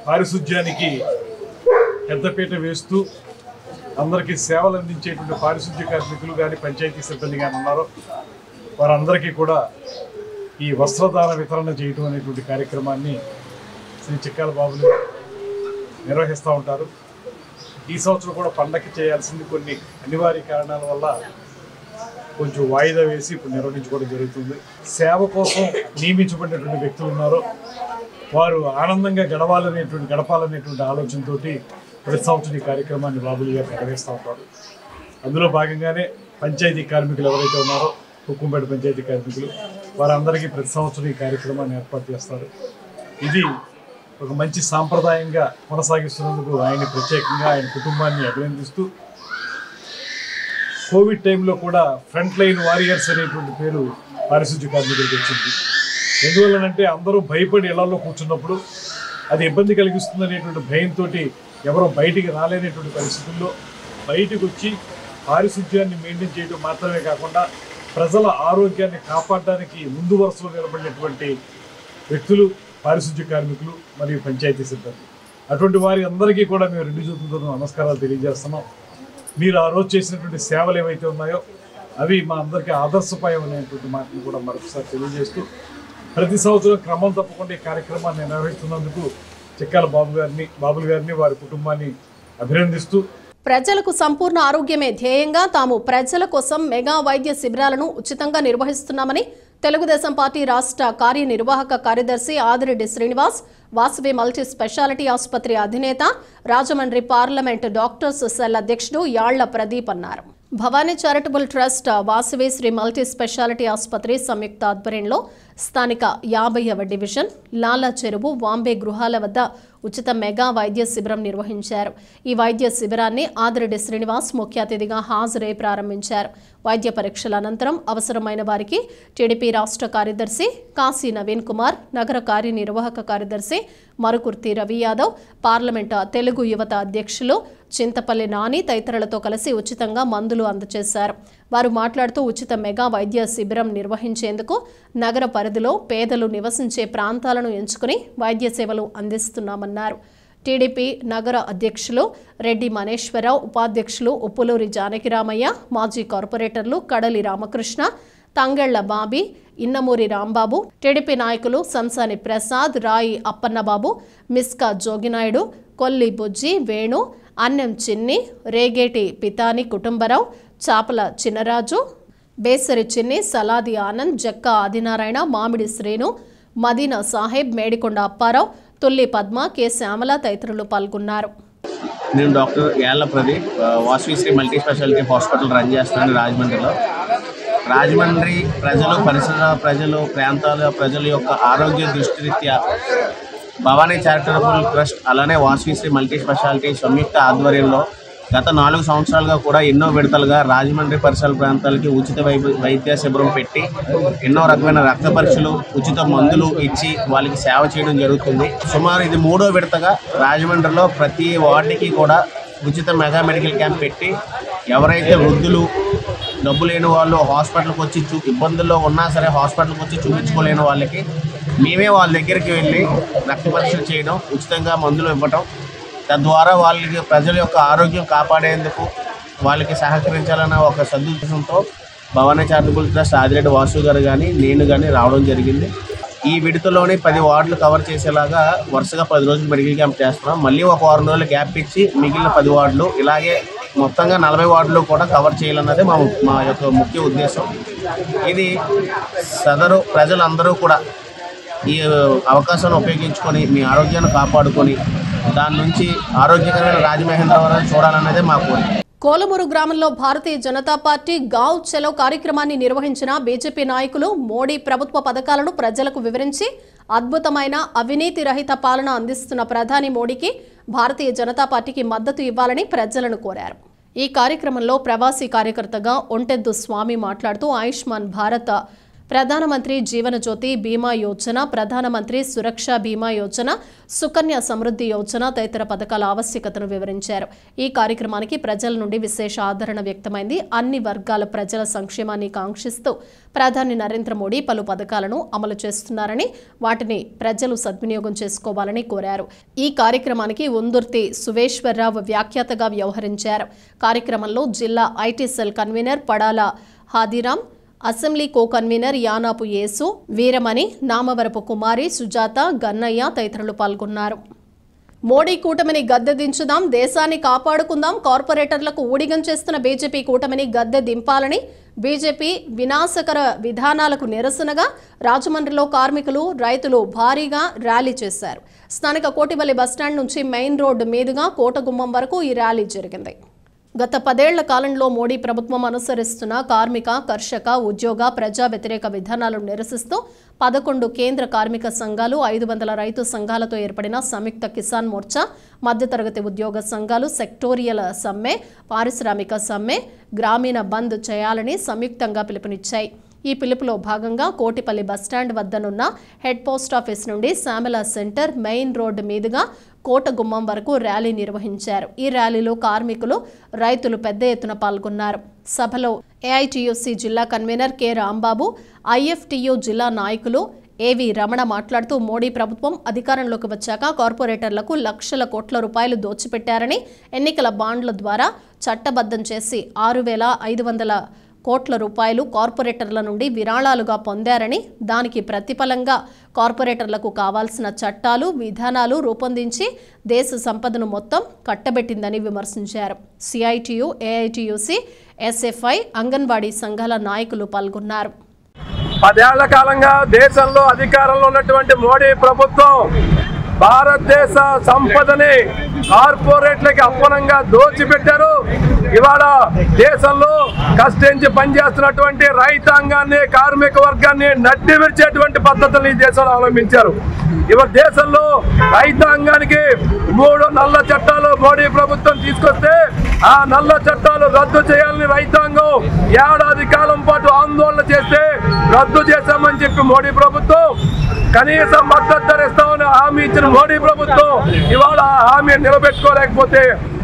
పారిశుధ్యానికి పెద్దపీట వేస్తూ అందరికీ సేవలు అందించేటువంటి పారిశుధ్య కార్మికులు కానీ పంచాయతీ సిబ్బంది కానీ ఉన్నారో వారందరికీ కూడా ఈ వస్త్రదాన వితరణ చేయటం అనేటువంటి కార్యక్రమాన్ని శ్రీ చిక్కాల బాబులు నిర్వహిస్తూ ఉంటారు. ఈ సంవత్సరం కూడా పండగకి చేయాల్సింది కొన్ని అనివార్య కారణాల వల్ల కొంచెం వాయిదా వేసి ఇప్పుడు నిర్వహించుకోవడం జరుగుతుంది. సేవ కోసం నియమించబడినటువంటి వ్యక్తులు ఉన్నారో వారు ఆనందంగా గడపాలనేటువంటి ఆలోచనతో ప్రతి సంవత్సరం ఈ కార్యక్రమాన్ని బాబులు గారు నిర్వహిస్తూ ఉంటారు. అందులో భాగంగానే పంచాయతీ కార్మికులు ఎవరైతే ఉన్నారో హుక్కుంపేట పంచాయతీ కార్మికులు వారందరికీ ప్రతి సంవత్సరం ఈ కార్యక్రమాన్ని ఏర్పాటు చేస్తారు. ఇది ఒక మంచి సాంప్రదాయంగా కొనసాగిస్తున్నందుకు ఆయన్ని ప్రత్యేకంగా ఆయన కుటుంబాన్ని అభినందిస్తూ కోవిడ్ టైంలో కూడా ఫ్రంట్ లైన్ వారియర్స్ అనేటువంటి పేరు పారిశుద్ధ్య కార్మికులకు వచ్చింది. ఎందువల్లనంటే అందరూ భయపడి ఇళ్లలో కూర్చున్నప్పుడు అది ఇబ్బంది కలిగిస్తుంది అనేటువంటి భయంతో ఎవరో బయటికి రాలేనటువంటి పరిస్థితుల్లో బయటకు వచ్చి పారిశుద్ధ్యాన్ని మెయింటైన్ చేయడం మాత్రమే కాకుండా ప్రజల ఆరోగ్యాన్ని కాపాడడానికి ముందు వరుసలో నిలబడినటువంటి వ్యక్తులు పారిశుద్ధ్య కార్మికులు మరియు పంచాయతీ సిబ్బంది. అటువంటి వారి అందరికీ కూడా మేము రెండు చేతులతో నమస్కారాలు తెలియజేస్తున్నాం. మీరు ఆ రోజు చేసినటువంటి సేవలు ఏవైతే ఉన్నాయో అవి మా అందరికీ ఆదర్శపాయం అనేటువంటి మాటను కూడా మరొకసారి తెలియజేస్తూ ప్రతి సంవత్సరం క్రమం తప్పకుండా ఈ కార్యక్రమాన్ని నిర్వహిస్తున్నందుకు చిక్కాల బాబులు గారిని వారి కుటుంబాన్ని అభినందిస్తూ ప్రజలకు సంపూర్ణ ఆరోగ్యమే ధ్యేయంగా తాము ప్రజల కోసం మెగా వైద్య శిబిరాలను ఉచితంగా నిర్వహిస్తున్నామని తెలుగుదేశం పార్టీ రాష్ట్ర కార్యనిర్వాహక కార్యదర్శి ఆదిరెడ్డి శ్రీనివాస్, వాసవి మల్టీ స్పెషాలిటీ ఆసుపత్రి అధినేత, రాజమండ్రి పార్లమెంట్ డాక్టర్స్ సెల్ అధ్యక్షుడు యాళ్ల ప్రదీప్ అన్నారు. Bhavani charitable trust Vasavi Sri multi speciality ఆసుపత్రి సంయుక్త ఆధ్వర్యంలో స్థానిక 50వ డివిజన్ లాలా చెరువు వాంబే గృహాల వద్ద ఉచిత మెగా వైద్య శిబిరం నిర్వహించారు. ఈ వైద్య శిబిరాన్ని ఆదిరెడ్డి శ్రీనివాస్ ముఖ్య అతిథిగా హాజరై ప్రారంభించారు. వైద్య పరీక్షల అనంతరం అవసరమైన వారికి టీడీపీ రాష్ట్ర కార్యదర్శి కాశీ నవీన్ కుమార్, నగర కార్యనిర్వాహక కార్యదర్శి మరుకుర్తి రవి యాదవ్, పార్లమెంటు తెలుగు యువత అధ్యక్షులు చింతపల్లి నాని తదితరులతో కలిసి ఉచితంగా మందులు అందజేశారు. వారు మాట్లాడుతూ ఉచిత మెగా వైద్య శిబిరం నిర్వహించేందుకు నగర పరిధిలో పేదలు నివసించే ప్రాంతాలను ఎంచుకుని వైద్య సేవలు అందిస్తున్నామన్నారు. టీడీపీ నగర అధ్యక్షులు రెడ్డి మనేశ్వరరావు, ఉపాధ్యక్షులు ఉప్పులూరి జానకిరామయ్య, మాజీ కార్పొరేటర్లు కడలి రామకృష్ణ, తంగెళ్ల బాబీ, ఇన్నమూరి రాంబాబు, టీడీపీ నాయకులు సంసాని ప్రసాద్, రాయి అప్పన్నబాబు, మిస్కా జోగినాయుడు, కొల్లి బుజ్జి, వేణు, అన్నం చిన్ని, రేగేటి పితాని కుటుంబరావు, చాపల చిన్నరాజు, బేసరి చిన్ని, సలాది ఆనంద్, జక్క ఆదినారాయణ, మామిడి శ్రీను, మదీనా సాహెబ్, మేడికొండ అప్పారావు, తుల్లి పద్మ, కె శ్యామల తదితరులు పాల్గొన్నారు. నేను doctor Yalla Pradeep, Vasavi Sri multi speciality hospital run చేస్తున్నాను రాజమండ్రిలో. రాజమండ్రి ప్రజలు, పరిసర ప్రజలు, ప్రాంతాల ప్రజల యొక్క ఆరోగ్య దృష్టిరీత్యా భవానీ చారిటబుల్ ట్రస్ట్ అలానే వాసవి శ్రీ మల్టీ స్పెషాలిటీ సంయుక్త ఆధ్వర్యంలో గత 4 సంవత్సరాలుగా కూడా ఎన్నో విడతలుగా రాజమండ్రి పరిసర ప్రాంతాలకి ఉచిత వైద్య శిబిరం పెట్టి ఎన్నో రకమైన రక్త పరీక్షలు, ఉచిత మందులు ఇచ్చి వాళ్ళకి సేవ చేయడం జరుగుతుంది. సుమారు ఇది 3వ విడతగా రాజమండ్రిలో ప్రతి వార్డుకి కూడా ఉచిత మెగా మెడికల్ క్యాంప్ పెట్టి ఎవరైతే వృద్ధులు డబ్బు లేని వాళ్ళు హాస్పిటల్కి వచ్చి ఇబ్బందుల్లో ఉన్నా సరే హాస్పిటల్కి వచ్చి చూపించుకోలేని వాళ్ళకి మేమే వాళ్ళ దగ్గరికి వెళ్ళి రక్త పరీక్షలు చేయడం, ఉచితంగా మందులు ఇవ్వటం, తద్వారా వాళ్ళకి ప్రజల యొక్క ఆరోగ్యం కాపాడేందుకు వాళ్ళకి సహకరించాలన్న ఒక సదుద్దేశంతో భవానీ చారిటబుల్ ట్రస్ట్ ఆదిరెడ్డి వాసు గారు కానీ నేను కానీ రావడం జరిగింది. ఈ విడతలోనే 10 వార్డులు కవర్ చేసేలాగా వరుసగా 10 రోజులు మెడికల్ క్యాంప్ చేస్తున్నాం. మళ్ళీ ఒక 6 రోజులు గ్యాప్ ఇచ్చి మిగిలిన 10 వార్డులు ఇలాగే మొత్తంగా 40 వార్డులు కూడా కవర్ చేయాలన్నదే మా యొక్క ముఖ్య ఉద్దేశం. ఇది సదరు ప్రజలందరూ కూడా ఈ అవకాశాన్ని ఉపయోగించుకొని మీ ఆరోగ్యాన్ని కాపాడుకొని దాని నుంచి ఆరోగ్యకరమైన రాజమహేంద్రవరం చూడాలన్నదే మా కోరిక. కోలమూరు గ్రామంలో భారతీయ జనతా పార్టీ గావ్ చలో కార్యక్రమాన్ని నిర్వహించిన బీజేపీ నాయకులు మోడీ ప్రభుత్వ పథకాలను ప్రజలకు వివరించి అద్భుతమైన అవినీతి రహిత పాలన అందిస్తున్న ప్రధాని మోడీకి భారతీయ జనతా పార్టీకి మద్దతు ఇవ్వాలని ప్రజలను కోరారు. ఈ కార్యక్రమంలో ప్రవాసీ కార్యకర్తగా ఒంటెద్దు స్వామి మాట్లాడుతూ ఆయుష్మాన్ భారత్, ప్రధానమంత్రి జీవన జ్యోతి బీమా యోజన, ప్రధానమంత్రి సురక్ష బీమా యోజన, సుకన్య సమృద్ధి యోజన తదితర పథకాల ఆవశ్యకతను వివరించారు. ఈ కార్యక్రమానికి ప్రజల నుండి విశేష ఆదరణ వ్యక్తమైంది. అన్ని వర్గాల ప్రజల సంక్షేమాన్ని కాంక్షిస్తూ ప్రధాని నరేంద్ర మోడీ పలు పథకాలను అమలు చేస్తున్నారని, వాటిని ప్రజలు సద్వినియోగం చేసుకోవాలని కోరారు. ఈ కార్యక్రమానికి ఉందుర్తి సువేశ్వరరావు వ్యాఖ్యాతగా వ్యవహరించారు. కార్యక్రమంలో జిల్లా IT cell convener Padala Hadiram, assembly co convener Yanapu Yesu, Veeramani, Namavarapu Kumari, Sujatha, Gannayya తదితరులు పాల్గొన్నారు. మోడీ కూటమిని గద్దె దించుదాం, దేశాన్ని కాపాడుకుందాం, కార్పొరేటర్లకు ఊడిగం చేస్తున్న బీజేపీ కూటమిని గద్దె దింపాలని బీజేపీ వినాశకర విధానాలకు నిరసనగా రాజమండ్రిలో కార్మికులు, రైతులు భారీగా ర్యాలీ చేశారు. స్థానిక కోటిపల్లి బస్టాండ్ నుంచి మెయిన్ రోడ్డు మీదుగా కోటగుమ్మం వరకు ఈ ర్యాలీ జరిగింది. గత 10 ఏళ్ల కాలంలో మోడీ ప్రభుత్వం అనుసరిస్తున్న కార్మిక, కర్షక, ఉద్యోగ, ప్రజా వ్యతిరేక విధానాలను నిరసిస్తూ 11 కేంద్ర కార్మిక సంఘాలు, 500 రైతు సంఘాలతో ఏర్పడిన సంయుక్త కిసాన్ మోర్చా, మధ్యతరగతి ఉద్యోగ సంఘాలు సెక్టోరియల్ సమ్మె, పారిశ్రామిక సమ్మె, గ్రామీణ బంద్ చేయాలని సంయుక్తంగా పిలుపునిచ్చాయి. ఈ పిలుపులో భాగంగా కోటిపల్లి బస్టాండ్ వద్దనున్న హెడ్ పోస్ట్ ఆఫీస్ నుండి శ్యామల సెంటర్, మెయిన్ రోడ్డు మీదుగా కోటగుమ్మం వరకు ర్యాలీ నిర్వహించారు. ఈ ర్యాలీలో కార్మికులు, రైతులు పెద్ద ఎత్తున పాల్గొన్నారు. సభలో ఏఐటీయూసీ జిల్లా కన్వీనర్ కె రాంబాబు, ఐఎఫ్టియు జిల్లా నాయకులు ఏవి రమణ మాట్లాడుతూ మోడీ ప్రభుత్వం అధికారంలోకి వచ్చాక కార్పొరేటర్లకు లక్షల కోట్ల రూపాయలు దోచిపెట్టారని, ఎన్నికల బాండ్ల ద్వారా చట్టబద్ధం చేసి 6,500 కోట్ల రూపాయలు కార్పొరేటర్ల నుండి విరాళాలుగా పొందారని, దానికి ప్రతిఫలంగా కార్పొరేటర్లకు కావాల్సిన చట్టాలు, విధానాలు రూపొందించి దేశ సంపదను మొత్తం కట్టబెట్టిందని విమర్శించారు. సిఐటియు, ఏఐటియుసి, ఎస్ఎఫ్ఐ, అంగన్వాడీ సంఘాల నాయకులు పాల్గొన్నారు. 10 ఏళ్ల కాలంగా దేశంలో అధికారంలో ఉన్నటువంటి మోడీ ప్రభుత్వం భారతదేశ సంపదని కార్పొరేట్లకి అప్పనంగా దోచిపెట్టారు. ఇవాళ దేశంలో కష్టించి పనిచేస్తున్నటువంటి రైతాంగాన్ని, కార్మిక వర్గాన్ని నడ్డి విరిచేటువంటి పద్ధతులను ఈ దేశంలో అవలంబించారు. ఇవాళ దేశంలో రైతాంగానికి 3 నల్ల చట్టాలు మోడీ ప్రభుత్వం తీసుకొస్తే ఆ నల్ల చట్టాలు రద్దు చేయాలని రైతాంగం ఏడాది కాలం పాటు ఆందోళన చేస్తే రద్దు చేశామని చెప్పి మోడీ ప్రభుత్వం కనీస మద్దతు ధర ఇస్తామని హామీ ఇచ్చిన మోడీ ప్రభుత్వం ఇవాళ హామీ నిలబెట్టుకోలేకపోతే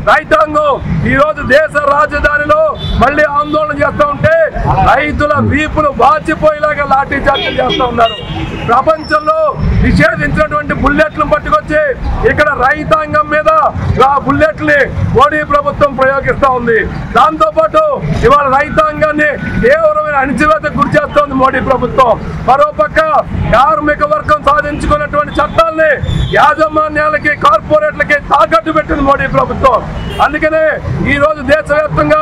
రైతాంగం ఈ రోజు దేశ రాజధానిలో మళ్ళీ ఆందోళన చేస్తూ ఉంటే రైతుల వీపులు వాచిపోయేలాగా లాఠీ చార్జీలు చేస్తూ ఉన్నారు. ప్రపంచంలో నిషేధించినటువంటి బుల్లెట్లను పట్టుకొచ్చి ఇక్కడ రైతాంగం మీద ఆ బుల్లెట్ని మోడీ ప్రభుత్వం ప్రయోగిస్తూ ఉంది. దాంతోపాటు ఇవాళ రైతాంగాన్ని తీవ్రమైన అణిచివేతకు గురి చేస్తోంది మోడీ ప్రభుత్వం. మరోపక్క కార్మిక వర్గం సాధించుకున్నటువంటి చట్టాలని యాజమాన్యాలకి, కార్పొరేట్లకి తాకట్టు పెట్టింది మోడీ ప్రభుత్వం. అందుకనే ఈ రోజు దేశవ్యాప్తంగా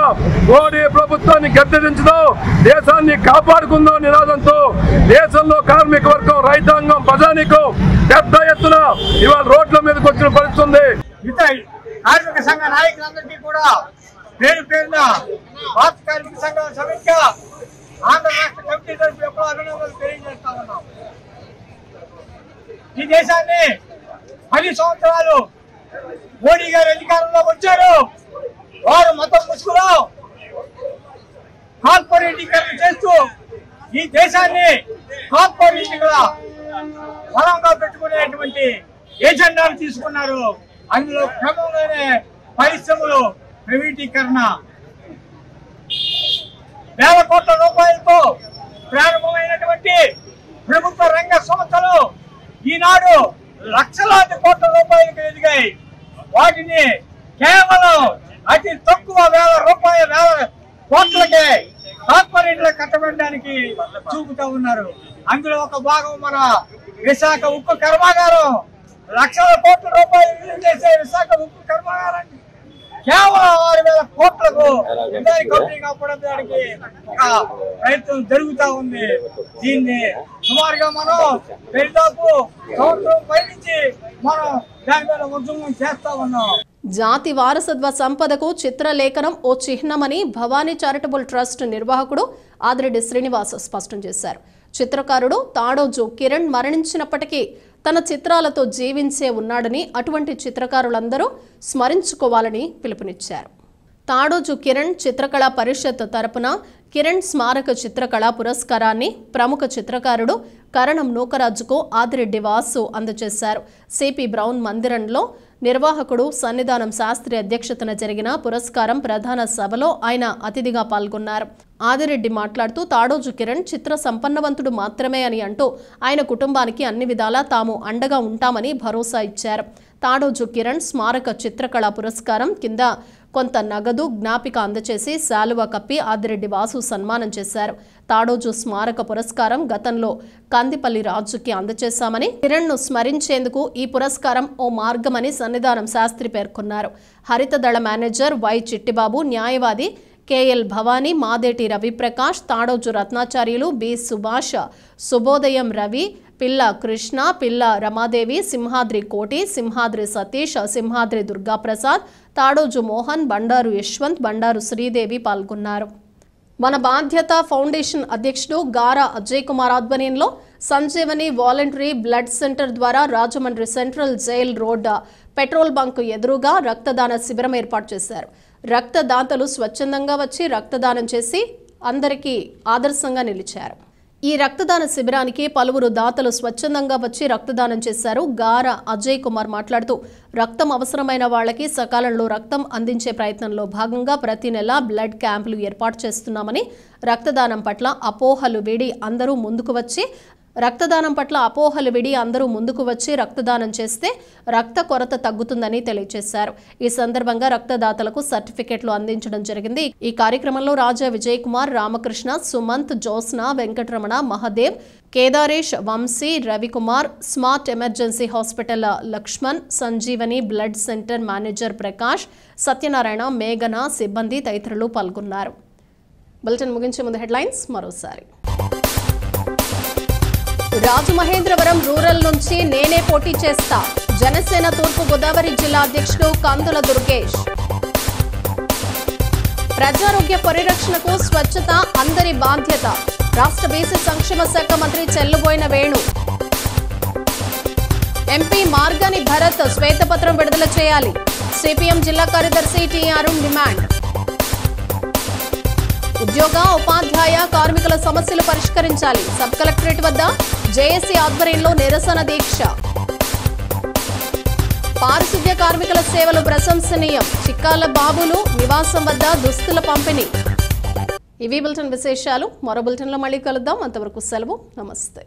మోడీ ప్రభుత్వాన్ని గద్దెదించుదాం, దేశాన్ని కాపాడుకుందాం నినాదంతో దేశంలో కార్మిక వర్గం, రైతాంగం, ప్రజానీకం పెద్ద ఎత్తున ఇవాళ రోడ్ల మీదకి వచ్చిన పరిస్థితి ఉంది. కార్మిక సంఘ నాయకులందరికీ కూడా పేరు పేరున భారత కార్మిక సంఘాల సమైక్య ఆంధ్ర రాష్ట్ర కమిటీ తరఫు ఎప్పుడూ అభినందనలు తెలియజేస్తా ఉన్నాం. ఈ దేశాన్ని 10 సంవత్సరాలు మోడీ గారు అధికారంలో వచ్చారు. వారు మొత్తం ముసుగులో కార్పొరేటీకరణ చేస్తూ ఈ దేశాన్ని కార్పొరేట్గా బలంగా పెట్టుకునేటువంటి ఏజెండాను తీసుకున్నారు. అందులో క్రమంగానే పరిశ్రమలు ప్రైవేటీకరణ వేల కోట్ల రూపాయలతో ప్రారంభమైనటువంటి ప్రభుత్వ రంగ సంస్థలు ఈనాడు లక్షలాది కోట్ల రూపాయలకు ఎదిగాయి. వాటిని కేవలం అతి తక్కువ వేల కోట్లకే కార్పొరేట్లకు కట్టబెట్టడానికి చూపుతూ ఉన్నారు. అందులో ఒక భాగం మన విశాఖ ఉక్కు కర్మాగారం. లక్షల కోట్ల రూపాయలు విలువ చేసే విశాఖ ఉక్కు కర్మాగారాన్ని కేవలం 6,000 కోట్లకు కంపెనీగా అప్పడానికి ఒక ప్రయత్నం జరుగుతూ ఉంది. దీన్ని సుమారుగా మనం దాదాపు సంవత్సరం పైనుంచి మనం దాని మీద ఉద్యమం చేస్తా ఉన్నాం. జాతి వారసత్వ సంపదకు చిత్రలేఖనం ఓ చిహ్నమని భవానీ చారిటబుల్ ట్రస్ట్ నిర్వాహకుడు ఆదిరెడ్డి శ్రీనివాస్ స్పష్టం చేశారు. చిత్రకారుడు తాడోజు కిరణ్ మరణించినప్పటికీ తన చిత్రాలతో జీవించే ఉన్నాడని, అటువంటి చిత్రకారులందరూ స్మరించుకోవాలని పిలుపునిచ్చారు. తాడోజు కిరణ్ చిత్రకళా పరిషత్ తరపున కిరణ్ స్మారక చిత్రకళా పురస్కారాన్ని ప్రముఖ చిత్రకారుడు కరణం నూకరాజుకు ఆదిరెడ్డి వాసు అందజేశారు. సిపి బ్రౌన్ మందిరంలో నిర్వాహకుడు సన్నిధానం శాస్త్రి అధ్యక్షతన జరిగిన పురస్కారం ప్రధాన సభలో ఆయన అతిథిగా పాల్గొన్నారు. ఆదిరెడ్డి మాట్లాడుతూ తాడోజు కిరణ్ చిత్ర సంపన్నవంతుడు మాత్రమే అని అంటూ ఆయన కుటుంబానికి అన్ని విధాలా తాము అండగా ఉంటామని భరోసా ఇచ్చారు. తాడోజు కిరణ్ స్మారక చిత్రకళా పురస్కారం కింద కొంత నగదు జ్ఞాపిక అందచేసి శాలువా కప్పి ఆదిరెడ్డి వాసు సన్మానం చేశారు. తాడోజు స్మారక పురస్కారం గతంలో కందిపల్లి రాజుకి అందచేశామని, కిరణ్ను స్మరించేందుకు ఈ పురస్కారం ఓ మార్గమని సన్నిధానం శాస్త్రి పేర్కొన్నారు. హరితదళ మేనేజర్ వై చిట్టిబాబు, న్యాయవాది కేఎల్ భవానీ, మాదేటి రవిప్రకాష్, తాడోజు రత్నాచార్యులు బి సుభాష్, శుభోదయం రవి, పిల్ల కృష్ణ, పిల్ల రమాదేవి, సింహాద్రి కోటి, సింహాద్రి సతీష్, సింహాద్రి దుర్గాప్రసాద్, తాడోజు మోహన్, బండారు యశ్వంత్, బండారు శ్రీదేవి పాల్గొన్నారు. మన బాధ్యత ఫౌండేషన్ అధ్యక్షుడు గారా అజయ్ కుమార్ ఆధ్వర్యంలో సంజీవని వాలంటరీ బ్లడ్ సెంటర్ ద్వారా Rajahmundry central jail road petrol bunk ఎదురుగా రక్తదాన శిబిరం ఏర్పాటు చేశారు. రక్తదాతలు స్వచ్ఛందంగా వచ్చి రక్తదానం చేసి అందరికీ ఆదర్శంగా నిలిచారు. ఈ రక్తదాన శిబిరానికి పలువురు దాతలు స్వచ్ఛందంగా వచ్చి రక్తదానం చేశారు. గారా అజయ్ కుమార్ మాట్లాడుతూ రక్తం అవసరమైన వాళ్ళకి సకాలంలో రక్తం అందించే ప్రయత్నంలో భాగంగా ప్రతి నెల బ్లడ్ క్యాంపులు ఏర్పాటు చేస్తున్నామని, రక్తదానం పట్ల అపోహలు వీడి అందరూ ముందుకు వచ్చి రక్తదానం చేస్తే రక్త కొరత తగ్గుతుందని తెలియజేశారు. ఈ సందర్భంగా రక్తదాతలకు సర్టిఫికెట్లు అందించడం జరిగింది. ఈ కార్యక్రమంలో Raja Vijay Kumar, Ramakrishna, Sumanth, Jyotsna, Venkataramana, Mahadev, Kedaresh, Vamsi, Ravikumar, smart emergency hospital Lakshman, Sanjeevani blood centre manager Prakash, Satyanarayana, మేఘన, సిబ్బంది తదితరులు పాల్గొన్నారు. బులెటిన్ ముగించే ముందు హెడ్లైన్స్ మరోసారి. రాజమహేంద్రవరం రూరల్ నుంచి నేనే పోటీ చేస్తా, జనసేన తూర్పు గోదావరి జిల్లా అధ్యక్షుడు కందుల దుర్గేష్. ప్రజారోగ్య పరిరక్షణకు స్వచ్ఛత అందరి బాధ్యత, రాష్ట్ర బీసీ సంక్షేమ శాఖ మంత్రి చెల్లుబోయిన వేణు. ఎంపీ మార్గాని భరత్ శ్వేతపత్రం విడుదల చేయాలి, సిపిఎం జిల్లా కార్యదర్శి టి అరుణ్ డిమాండ్. ఉద్యోగ, ఉపాధ్యాయ, కార్మికుల సమస్యలు పరిష్కరించాలి, సబ్ కలెక్టరేట్ వద్ద జేఏసీ ఆధ్వర్యంలో నిరసన దీక్ష. పారిశుద్ధ్య కార్మికుల సేవలు ప్రశంసనీయం, చిక్కాల బాబులు నివాసం వద్ద దుస్తుల పంపిణీ. ఇవి బులెటిన్ విశేషాలు. మరో బులెటిన్లో మళ్ళీ కలుద్దాం. అంతవరకు సెలవు. నమస్తే.